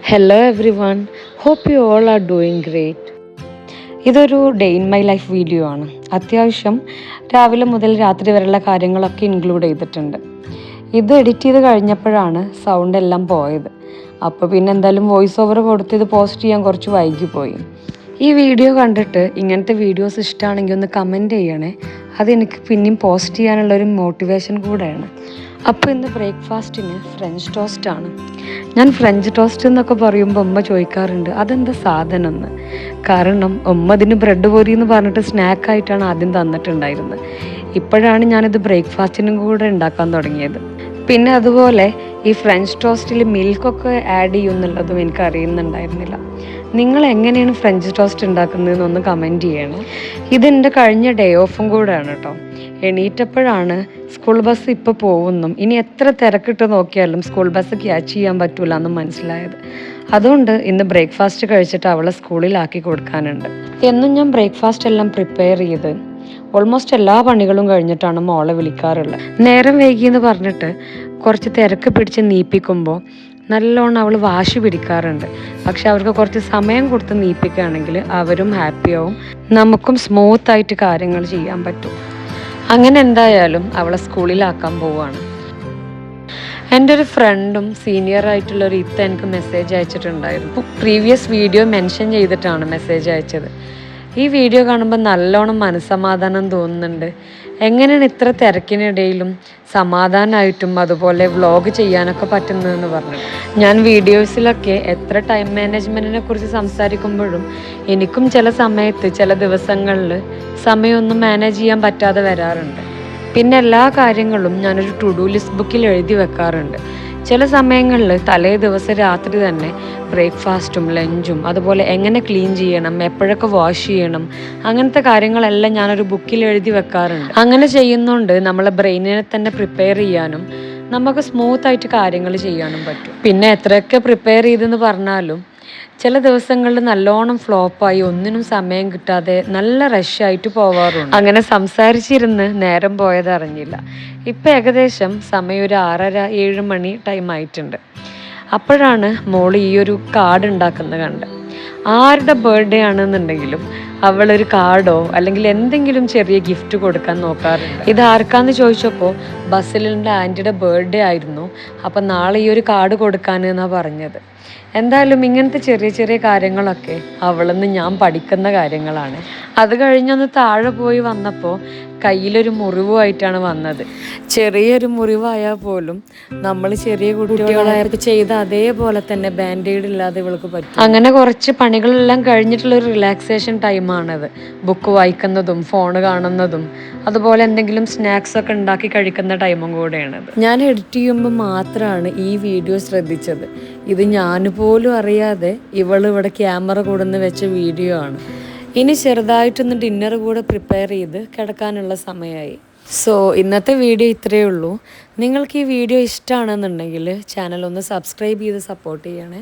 Hello everyone, hope you all are doing great. ഇതൊരു day in my life video ആണ്. അത്യാവശ്യം രാവിലെ മുതൽ രാത്രി വരെയുള്ള കാര്യങ്ങളൊക്കെ ഇൻക്ലൂഡ് ചെയ്തിട്ടുണ്ട്. ഇത് എഡിറ്റ് ചെയ്ത് കഴിഞ്ഞപ്പോഴാണ് സൗണ്ട് എല്ലാം പോയത്. അപ്പോൾ പിന്നെ എന്തായാലും വോയിസ് ഓവർ കൊടുത്ത് ഇത് പോസ്റ്റ് ചെയ്യാൻ കുറച്ച് വൈകിപ്പോയി. ഈ വീഡിയോ കണ്ടിട്ട് ഇങ്ങനത്തെ വീഡിയോസ് ഇഷ്ടമാണെങ്കിൽ ഒന്ന് കമൻറ്റ് ചെയ്യണേ. അതെനിക്ക് പിന്നെയും പോസ്റ്റ് ചെയ്യാനുള്ളൊരു മോട്ടിവേഷൻ കൂടെയാണ്. അപ്പോൾ ഇന്ന് ബ്രേക്ക്ഫാസ്റ്റിന് ഫ്രഞ്ച് ടോസ്റ്റ് ആണ്. ഞാൻ ഫ്രഞ്ച് ടോസ്റ്റ് എന്നൊക്കെ പറയുമ്പോൾ ഉമ്മ ചോദിക്കാറുണ്ട് അതെന്താ സാധനം എന്ന്. കാരണം ഉമ്മ ഇതിന് ബ്രെഡ് പൊരി എന്ന് പറഞ്ഞിട്ട് സ്നാക്കായിട്ടാണ് ആദ്യം തന്നിട്ടുണ്ടായിരുന്നത്. ഇപ്പോഴാണ് ഞാനിത് ബ്രേക്ക്ഫാസ്റ്റിനും കൂടെ ഉണ്ടാക്കാൻ തുടങ്ങിയത്. പിന്നെ അതുപോലെ ഈ ഫ്രഞ്ച് ടോസ്റ്റിൽ മിൽക്കൊക്കെ ആഡ് ചെയ്യുമെന്നുള്ളതും എനിക്ക് അറിയുന്നുണ്ടായിരുന്നില്ല. നിങ്ങൾ എങ്ങനെയാണ് ഫ്രഞ്ച് ടോസ്റ്റ് ഉണ്ടാക്കുന്നതെന്നൊന്ന് കമൻറ്റ് ചെയ്യണം. ഇതെൻ്റെ കഴിഞ്ഞ ഡേ ഓഫും കൂടെയാണ് കേട്ടോ. എണീറ്റപ്പോഴാണ് സ്കൂൾ ബസ് ഇപ്പോൾ പോകുന്നു, ഇനി എത്ര തിരക്കിട്ട് നോക്കിയാലും സ്കൂൾ ബസ് ക്യാച്ച് ചെയ്യാൻ പറ്റൂല എന്ന് മനസ്സിലായത്. അതുകൊണ്ട് ഇന്ന് ബ്രേക്ക്ഫാസ്റ്റ് കഴിച്ചിട്ട് അവളെ സ്കൂളിലാക്കി കൊടുക്കാനുണ്ട്. എന്നും ഞാൻ ബ്രേക്ക്ഫാസ്റ്റ് എല്ലാം പ്രിപ്പയർ ചെയ്ത് ഓൾമോസ്റ്റ് എല്ലാ പണികളും കഴിഞ്ഞിട്ടാണ് മോളെ വിളിക്കാറുള്ളത്. നേരം വൈകിയെന്ന് പറഞ്ഞിട്ട് കുറച്ച് തിരക്ക് പിടിച്ച് നീപ്പിക്കുമ്പോൾ നല്ലോണം അവൾ വാശി പിടിക്കാറുണ്ട്. പക്ഷെ അവർക്ക് കുറച്ച് സമയം കൊടുത്ത് നീപ്പിക്കുകയാണെങ്കിൽ അവരും ഹാപ്പിയാവും, നമുക്കും സ്മൂത്തായിട്ട് കാര്യങ്ങൾ ചെയ്യാൻ പറ്റും. അങ്ങനെ എന്തായാലും അവളെ സ്കൂളിലാക്കാൻ പോവുകയാണ്. എൻ്റെ ഒരു ഫ്രണ്ടും സീനിയറായിട്ടുള്ളൊരു എനിക്ക് മെസ്സേജ് അയച്ചിട്ടുണ്ടായിരുന്നു. പ്രീവിയസ് വീഡിയോ മെൻഷൻ ചെയ്തിട്ടാണ് മെസ്സേജ് അയച്ചത്. ഈ വീഡിയോ കാണുമ്പോൾ നല്ലോണം മനസ്സമാധാനം തോന്നുന്നുണ്ട്. എങ്ങനെയാണ് ഇത്ര തിരക്കിനിടയിലും സമാധാനമായിട്ടും അതുപോലെ വ്ളോഗ് ചെയ്യാനൊക്കെ പറ്റുന്നതെന്ന് പറഞ്ഞു. ഞാൻ വീഡിയോസിലൊക്കെ എത്ര ടൈം മാനേജ്മെൻറ്റിനെ കുറിച്ച് സംസാരിക്കുമ്പോഴും എനിക്കും ചില സമയത്ത് ചില ദിവസങ്ങളിൽ സമയമൊന്നും മാനേജ് ചെയ്യാൻ പറ്റാതെ വരാറുണ്ട്. പിന്നെ എല്ലാ കാര്യങ്ങളും ഞാനൊരു ടു ഡു ലിസ്റ്റ് ബുക്കിൽ എഴുതി വെക്കാറുണ്ട്. ചില സമയങ്ങളിൽ തലേ ദിവസം രാത്രി തന്നെ ബ്രേക്ക്ഫാസ്റ്റും ലഞ്ചും അതുപോലെ എങ്ങനെ ക്ലീൻ ചെയ്യണം, എപ്പോഴൊക്കെ വാഷ് ചെയ്യണം, അങ്ങനത്തെ കാര്യങ്ങളെല്ലാം ഞാനൊരു ബുക്കിൽ എഴുതി വെക്കാറുണ്ട്. അങ്ങനെ ചെയ്യുന്നതുകൊണ്ട് നമ്മളെ ബ്രെയിനിനെ തന്നെ പ്രിപ്പയർ ചെയ്യാനും നമുക്ക് സ്മൂത്തായിട്ട് കാര്യങ്ങൾ ചെയ്യാനും പറ്റും. പിന്നെ എത്രയൊക്കെ പ്രിപ്പയർ ചെയ്തെന്ന് പറഞ്ഞാലും ചില ദിവസങ്ങളിൽ നല്ലോണം ഫ്ലോപ്പായി ഒന്നിനും സമയം കിട്ടാതെ നല്ല റഷായിട്ട് പോവാറുണ്ട്. അങ്ങനെ സംസാരിച്ചിരുന്ന് നേരം പോയത് അറിഞ്ഞില്ല. ഇപ്പം ഏകദേശം സമയം ഒരു 6:30-7 മണി ടൈം ആയിട്ടുണ്ട്. അപ്പോഴാണ് മോള് ഈ ഒരു കാർഡ് ഉണ്ടാക്കുന്നത് കണ്ടത്. ആരുടെ ബർത്ത്ഡേ ആണെന്നുണ്ടെങ്കിലും അവളൊരു കാർഡോ അല്ലെങ്കിൽ എന്തെങ്കിലും ചെറിയ ഗിഫ്റ്റ് കൊടുക്കാൻ നോക്കാറുണ്ട്. ഇത് ആർക്കാന്ന് ചോദിച്ചപ്പോൾ ബസ്സിലുള്ള ആൻറ്റിയുടെ ബർത്ത്ഡേ ആയിരുന്നു. അപ്പം നാളെ ഈ ഒരു കാർഡ് കൊടുക്കാനെന്നാണ് പറഞ്ഞത്. എന്തായാലും ഇങ്ങനത്തെ ചെറിയ ചെറിയ കാര്യങ്ങളൊക്കെ അവളിന്ന് ഞാൻ പഠിക്കുന്ന കാര്യങ്ങളാണ്. അത് കഴിഞ്ഞൊന്ന് താഴെ പോയി വന്നപ്പോൾ കയ്യിലൊരു മുറിവുമായിട്ടാണ് വന്നത്. ചെറിയൊരു മുറിവായാൽ പോലും നമ്മൾ ചെറിയ കുട്ടികളായപ്പോൾ ചെയ്ത അതേപോലെ തന്നെ ബാൻഡേഡ് ഇല്ലാതെ ഇവൾക്ക് പറ്റും. അങ്ങനെ കുറച്ച് പണികളെല്ലാം കഴിഞ്ഞിട്ടുള്ളൊരു റിലാക്സേഷൻ ടൈമാണത്. ബുക്ക് വായിക്കുന്നതും ഫോൺ കാണുന്നതും അതുപോലെ എന്തെങ്കിലും സ്നാക്സ് ഒക്കെ ഉണ്ടാക്കി കഴിക്കുന്ന ടൈമും കൂടെയാണത്. ഞാൻ എഡിറ്റ് ചെയ്യുമ്പോൾ മാത്രമാണ് ഈ വീഡിയോ ശ്രദ്ധിച്ചത്. ഇത് ഞാനുപോലും അറിയാതെ ഇവിടെ ക്യാമറ കൊണ്ടുവന്ന് വെച്ച വീഡിയോ ആണ്. ഇനി ചെറുതായിട്ടൊന്ന് ഡിന്നർ കൂടെ പ്രിപ്പയർ ചെയ്ത് കിടക്കാനുള്ള സമയമായി. സോ ഇന്നത്തെ വീഡിയോ ഇത്രയേ ഉള്ളൂ. നിങ്ങൾക്ക് ഈ വീഡിയോ ഇഷ്ടമാണെന്നുണ്ടെങ്കിൽ ചാനൽ ഒന്ന് സബ്സ്ക്രൈബ് ചെയ്ത് സപ്പോർട്ട് ചെയ്യണേ.